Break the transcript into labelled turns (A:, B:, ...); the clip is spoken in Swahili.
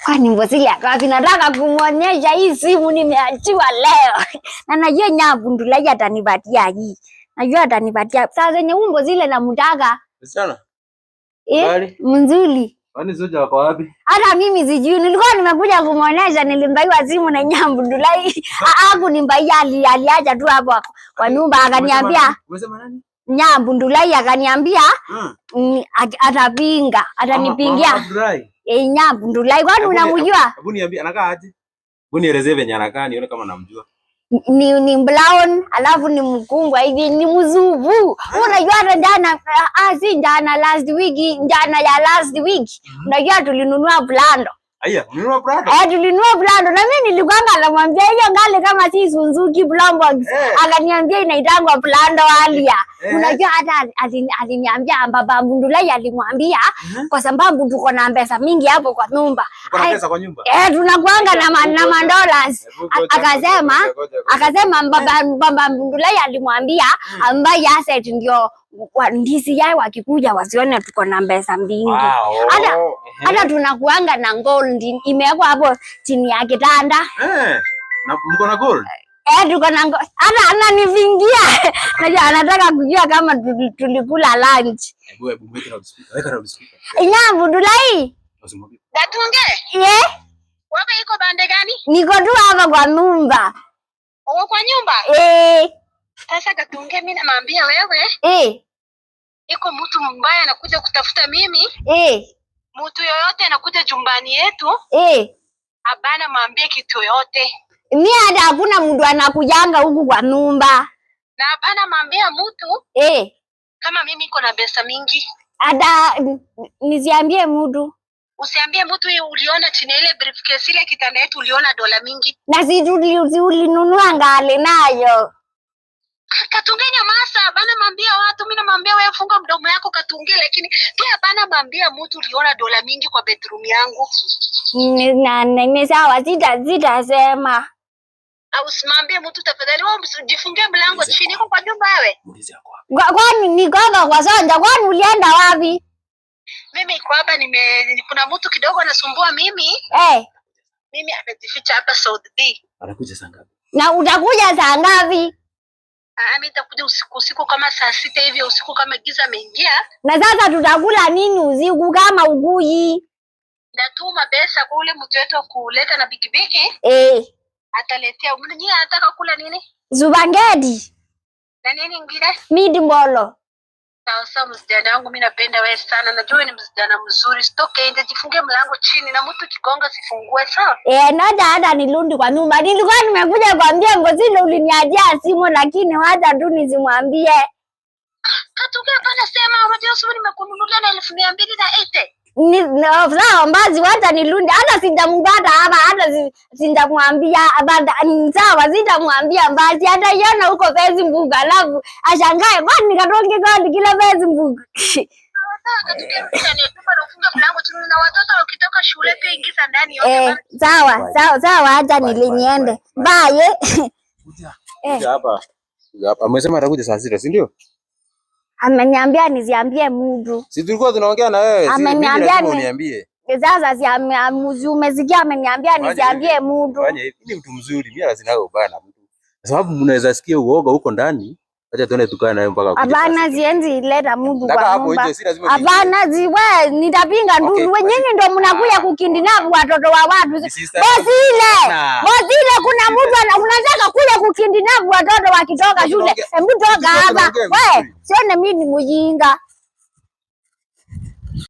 A: Kwani Mbosile akapi nataka kumuonyesha hii simu nimeachiwa leo. Na najua Nyambundulai atanipatia hii. Najua atanipatia. Sasa zenye Mbosile namtaka.
B: Msichana?
A: Mzuri.
B: Kwani Zuja wako wapi?
A: Hata mimi sijui. Nilikuwa nimekuja kumuonyesha nilimbaiwa simu na Nyambundulai. Hakunimbaiya aliacha tu hapo kwa nyumba akaniambia.
B: Umesema nani?
A: Nyambundulai akaniambia atapinga, atanipingia. Nyambundulai kwani unamjua?
B: Hebu niambie anakaa aje? Hebu nielezee venye anakaa nione kama namjua.
A: Ni brown, alafu ni mkubwa hivi, ni mzungu. Unajua hata jana si jana last week, jana ya last week. Unajua tulinunua blando.
B: Aya, ulinunua blando?
A: Tulinunua blando na mimi nilikuwa namwambia hiyo ngali kama si Suzuki Blombox. Akaniambia inaitangwa blando alia. Unajua hata aliniambia baba Mbundulai alimwambia kwa sababu tuko na pesa mingi hapo kwa nyumba.
B: Uko na pesa kwa nyumba?
A: Tunakuanga na $1. Akasema baba Mbundulai alimwambia ambaye asset ndio ndisi yao wakikuja wasione tuko na pesa mingi. Hata tunakuanga na gold imewekwa hapo chini ya kitanda.
B: Na mko na gold?
A: Tuko na gold. Hata ananivingia. Najua anataka kujua kama tulikula lunch.
B: Hebu weka na speaker.
A: Nyambundulai.
C: Gatunge? Wapi iko bande gani?
A: Niko tu hapa kwa nyumba.
C: Uko kwa nyumba? Sasa Gatunge, mimi namwambia wewe. Iko mtu mbaya anakuja kutafuta mimi. Mtu yoyote anakuja jumbani yetu. Abana mwambie kitu yote.
A: Mimi hata hakuna mtu anakujanga huku kwa nyumba.
C: Na abana mwambia mtu. Kama mimi niko na pesa mingi.
A: Hata nisiambie mtu.
C: Usiambie mtu uliona chini ile briefcase ile kitanda yetu uliona dola mingi.
A: Na si ulinunua ngale nayo.
C: Katunge nyamaza, bana mwambia watu, mimi namwambia wewe funga mdomo yako Katunge, lakini pia bana mwambia mtu uliona dola mingi kwa bedroom yangu.
A: Ni sawa, sitasema.
C: Au usimwambie mtu tafadhali, wewe usijifungie mlango chini kwa nyumba wewe.
A: Kwani niko hapa kwa Sonja, kwani ulienda wapi?
C: Mimi iko hapa kuna mtu kidogo anasumbua mimi. Mimi amejificha hapa South B.
B: Anakuja saa ngapi?
A: Na utakuja saa ngapi?
C: Mimi nitakuja usiku kama saa 6 hivi usiku kama giza ameingia.
A: Na sasa tutakula nini usiku kama ugui?
C: Natuma pesa kwa ule mtu wetu kuleta na bikibiki. Ataletea. Mwenye anataka kula nini?
A: Zubangedi.
C: Na nini ingine?
A: Midibolo.
C: Sawa msichana wangu, mimi napenda wewe sana. Najua wewe ni msichana mzuri. Sitoke nje, jifungie mlango chini na mtu kigonga sifungue, sawa?
A: Naja hata nilundi kwa nyumba. Nilikuwa nimekuja kuambia Mbosile uliniajia simu lakini wacha tu nisimwambie.
C: Katunge hapana sema, unajua simu nimekununulia na 280.
A: Sawa mbazi wacha nilundi. Hata sijampata hapa, hata sijamwambia abada. Sawa sitamwambia mbazi, hata yona huko Facebook alafu ashangae kwani nikatonge kwa kila Facebook. Sawa acha niliende. Bye.
B: Kuja hapa. Amesema atakuja saa 6, si ndio?
A: Ameniambia nisiambie mtu.
B: Si tulikuwa tunaongea na wewe,
A: ameniambia
B: uniambie.
A: Sasa si umesikia ameniambia nisiambie mtu.
B: Fanya hivi, ni mtu mzuri, mimi lazima ubaya na mtu. Kwa sababu mnaweza sikia uoga huko ndani. Acha tuone tukae naye mpaka
A: kuja. Hapana, sienzi leta mtu kwa nyumba. Hapana, wewe nitapinga ndugu. Wewe nyinyi ndio mnakuja kukindinavu watoto wa watu. Mbosile, kuna mtu unataka kuja kukindinavu watoto wakitoka shule. Hebu toka hapa. Wewe, sione mimi ni mjinga.